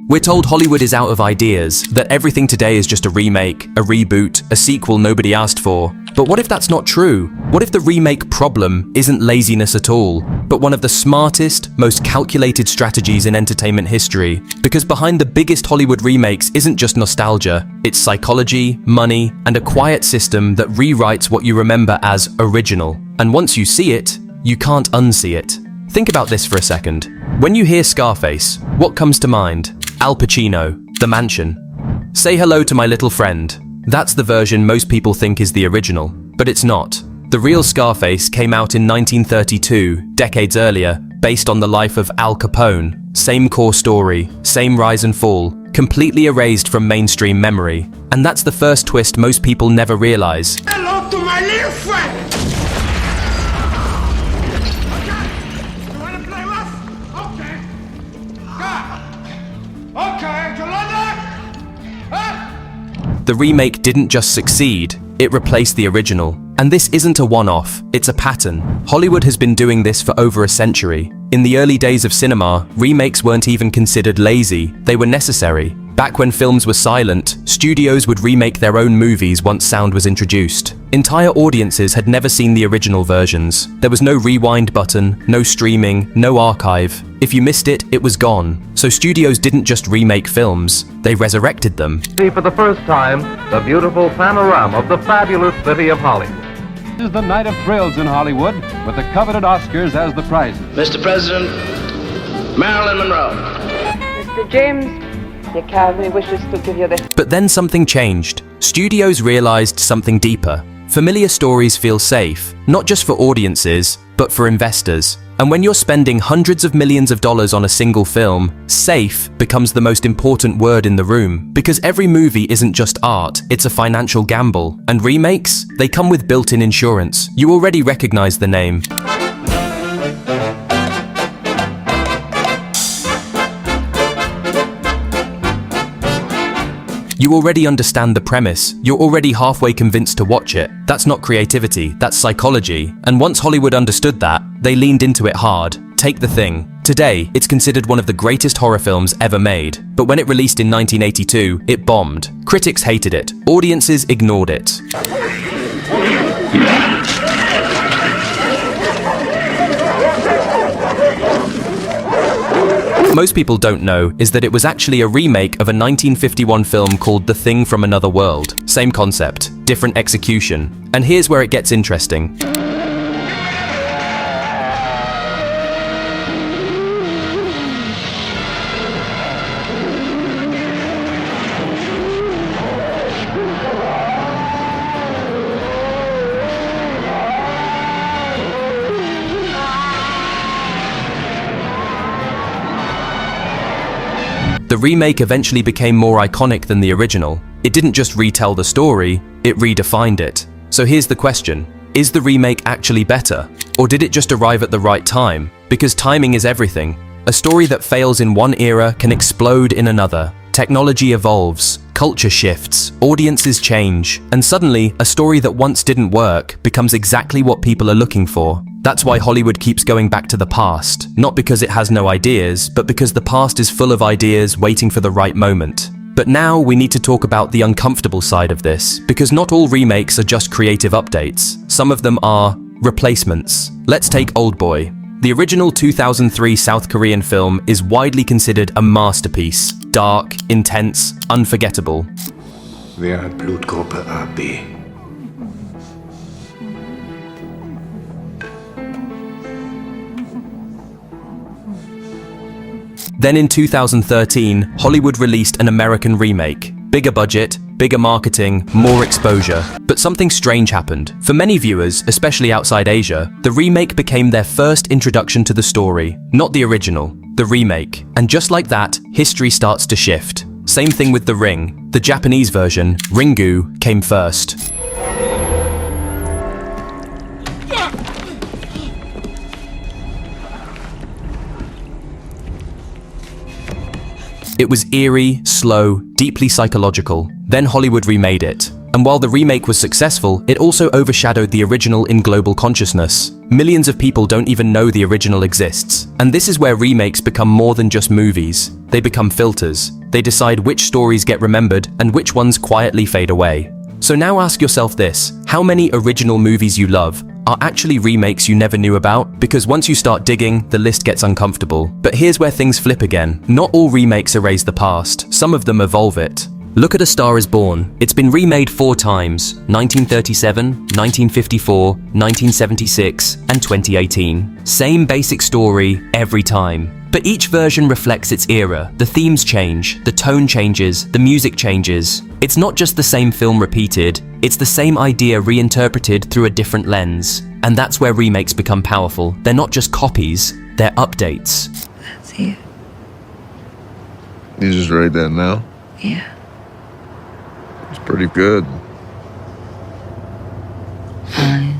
We're told Hollywood is out of ideas, that everything today is just a remake, a reboot, a sequel nobody asked for. But what if that's not true? What if the remake problem isn't laziness at all, but one of the smartest, most calculated strategies in entertainment history? Because behind the biggest Hollywood remakes isn't just nostalgia, it's psychology, money, and a quiet system that rewrites what you remember as original. And once you see it, you can't unsee it. Think about this for a second. When you hear Scarface, what comes to mind? Al Pacino, The Mansion. Say hello to my little friend. That's the version most people think is the original, but it's not. The real Scarface came out in 1932, decades earlier, based on the life of Al Capone. Same core story, same rise and fall, completely erased from mainstream memory. And that's the first twist most people never realize. Hello to my little friend! You wanna play rough? Okay. Okay, you like that? Huh? The remake didn't just succeed, it replaced the original. And this isn't a one-off, it's a pattern. Hollywood has been doing this for over a century. In the early days of cinema, remakes weren't even considered lazy, they were necessary. Back when films were silent, studios would remake their own movies once sound was introduced. Entire audiences had never seen the original versions. There was no rewind button, no streaming, no archive. If you missed it, it was gone. So studios didn't just remake films, they resurrected them. See for the first time the beautiful panorama of the fabulous city of Hollywood. This is the night of thrills in Hollywood, with the coveted Oscars as the prizes. Mr. President, Marilyn Monroe. Mr. James, the Academy wishes to give you this. But then something changed. Studios realized something deeper. Familiar stories feel safe, not just for audiences, but for investors. And when you're spending hundreds of millions of dollars on a single film, safe becomes the most important word in the room. Because every movie isn't just art, it's a financial gamble. And remakes? They come with built-in insurance. You already recognize the name. You already understand the premise, you're already halfway convinced to watch it. That's not creativity, that's psychology. And once Hollywood understood that, they leaned into it hard. Take The Thing. Today, it's considered one of the greatest horror films ever made. But when it released in 1982, it bombed. Critics hated it, audiences ignored it. Most people don't know is that it was actually a remake of a 1951 film called The Thing from Another World. Same concept, different execution. And here's where it gets interesting. The remake eventually became more iconic than the original. It didn't just retell the story, it redefined it. So here's the question. Is the remake actually better? Or did it just arrive at the right time? Because timing is everything. A story that fails in one era can explode in another. Technology evolves, culture shifts, audiences change, and suddenly a story that once didn't work becomes exactly what people are looking for. That's why Hollywood keeps going back to the past, not because it has no ideas, but because the past is full of ideas waiting for the right moment. But now we need to talk about the uncomfortable side of this, because not all remakes are just creative updates. Some of them are replacements. Let's take Oldboy. The original 2003 South Korean film is widely considered a masterpiece. Dark, intense, unforgettable. Wer hat Blutgruppe AB? Then in 2013, Hollywood released an American remake. Bigger budget, bigger marketing, more exposure. But something strange happened. For many viewers, especially outside Asia, the remake became their first introduction to the story. Not the original, the remake. And just like that, history starts to shift. Same thing with The Ring. The Japanese version, Ringu, came first. It was eerie, slow, deeply psychological. Then Hollywood remade it. And while the remake was successful, it also overshadowed the original in global consciousness. Millions of people don't even know the original exists. And this is where remakes become more than just movies. They become filters. They decide which stories get remembered and which ones quietly fade away. So now ask yourself this: how many original movies you love are actually remakes you never knew about? Because once you start digging, the list gets uncomfortable. But here's where things flip again. Not all remakes erase the past. Some of them evolve it. Look at A Star is Born. It's been remade 4 times: 1937, 1954, 1976, and 2018. Same basic story every time. But each version reflects its era. The themes change, the tone changes, the music changes. It's not just the same film repeated, it's the same idea reinterpreted through a different lens. And that's where remakes become powerful. They're not just copies, they're updates. That's it. You just write that now? Yeah. It's pretty good. I'm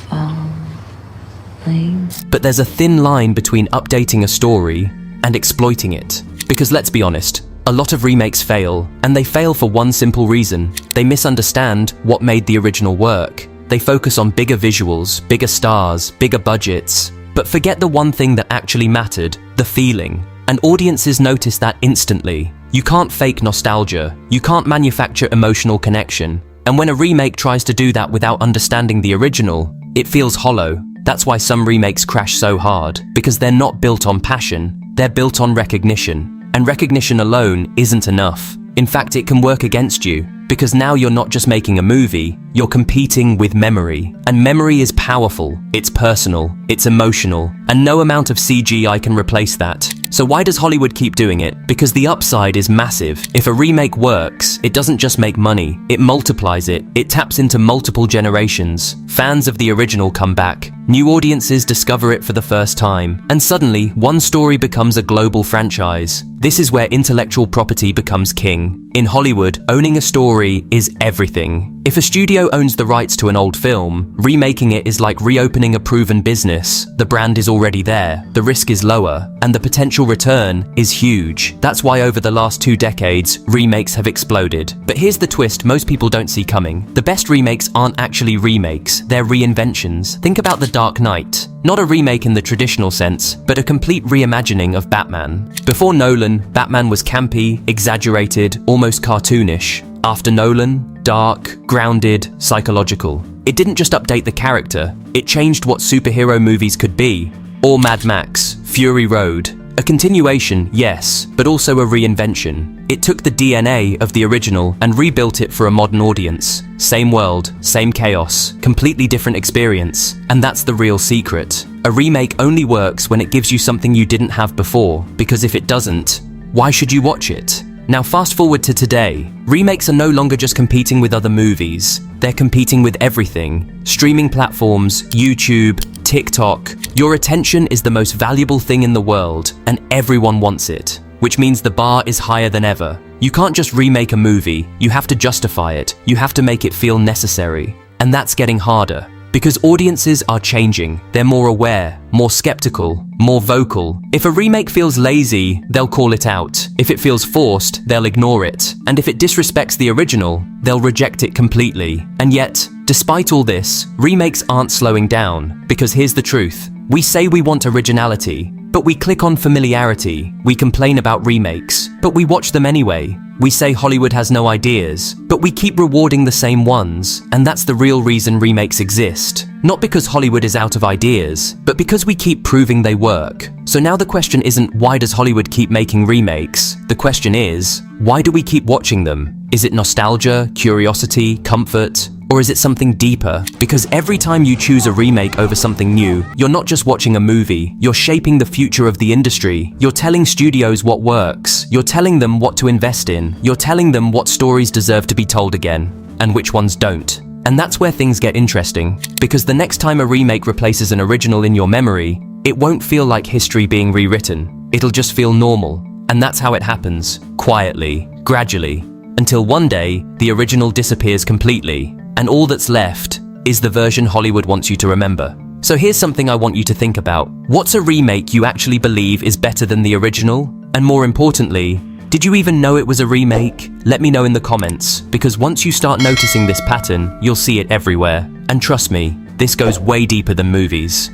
falling. But there's a thin line between updating a story and exploiting it. Because let's be honest, a lot of remakes fail, and they fail for one simple reason. They misunderstand what made the original work. They focus on bigger visuals, bigger stars, bigger budgets, but forget the one thing that actually mattered: the feeling. And audiences notice that instantly. You can't fake nostalgia. You can't manufacture emotional connection. And when a remake tries to do that without understanding the original, it feels hollow. That's why some remakes crash so hard, because they're not built on passion, they're built on recognition. And recognition alone isn't enough. In fact, it can work against you, because now you're not just making a movie, you're competing with memory. And memory is powerful, it's personal, it's emotional, and no amount of CGI can replace that. So why does Hollywood keep doing it? Because the upside is massive. If a remake works, it doesn't just make money, it multiplies it. It taps into multiple generations. Fans of the original come back. New audiences discover it for the first time. And suddenly, one story becomes a global franchise. This is where intellectual property becomes king. In Hollywood, owning a story is everything. If a studio owns the rights to an old film, remaking it is like reopening a proven business. The brand is already there, the risk is lower, and the potential return is huge. That's why over the last 2 decades, remakes have exploded. But here's the twist most people don't see coming. The best remakes aren't actually remakes, they're reinventions. Think about The Dark Knight. Not a remake in the traditional sense, but a complete reimagining of Batman. Before Nolan, Batman was campy, exaggerated, almost cartoonish. After Nolan, dark, grounded, psychological. It didn't just update the character, it changed what superhero movies could be. Or Mad Max, Fury Road. A continuation, yes, but also a reinvention. It took the DNA of the original and rebuilt it for a modern audience. Same world, same chaos, completely different experience. And that's the real secret. A remake only works when it gives you something you didn't have before, because if it doesn't, why should you watch it? Now fast forward to today. Remakes are no longer just competing with other movies. They're competing with everything. Streaming platforms, YouTube, TikTok. Your attention is the most valuable thing in the world, and everyone wants it. Which means the bar is higher than ever. You can't just remake a movie, you have to justify it. You have to make it feel necessary. And that's getting harder. Because audiences are changing. They're more aware, more skeptical, more vocal. If a remake feels lazy, they'll call it out. If it feels forced, they'll ignore it. And if it disrespects the original, they'll reject it completely. And yet, despite all this, remakes aren't slowing down. Because here's the truth. We say we want originality, but we click on familiarity. We complain about remakes, but we watch them anyway. We say Hollywood has no ideas, but we keep rewarding the same ones. And that's the real reason remakes exist. Not because Hollywood is out of ideas, but because we keep proving they work. So now the question isn't why does Hollywood keep making remakes? The question is, why do we keep watching them? Is it nostalgia, curiosity, comfort? Or is it something deeper? Because every time you choose a remake over something new, you're not just watching a movie, you're shaping the future of the industry. You're telling studios what works. You're telling them what to invest in. You're telling them what stories deserve to be told again, and which ones don't. And that's where things get interesting. Because the next time a remake replaces an original in your memory, it won't feel like history being rewritten. It'll just feel normal. And that's how it happens. Quietly, gradually. Until one day, the original disappears completely. And all that's left is the version Hollywood wants you to remember. So here's something I want you to think about. What's a remake you actually believe is better than the original? And more importantly, Did you even know it was a remake? Let me know in the comments, because once you start noticing this pattern, you'll see it everywhere. And trust me, this goes way deeper than movies.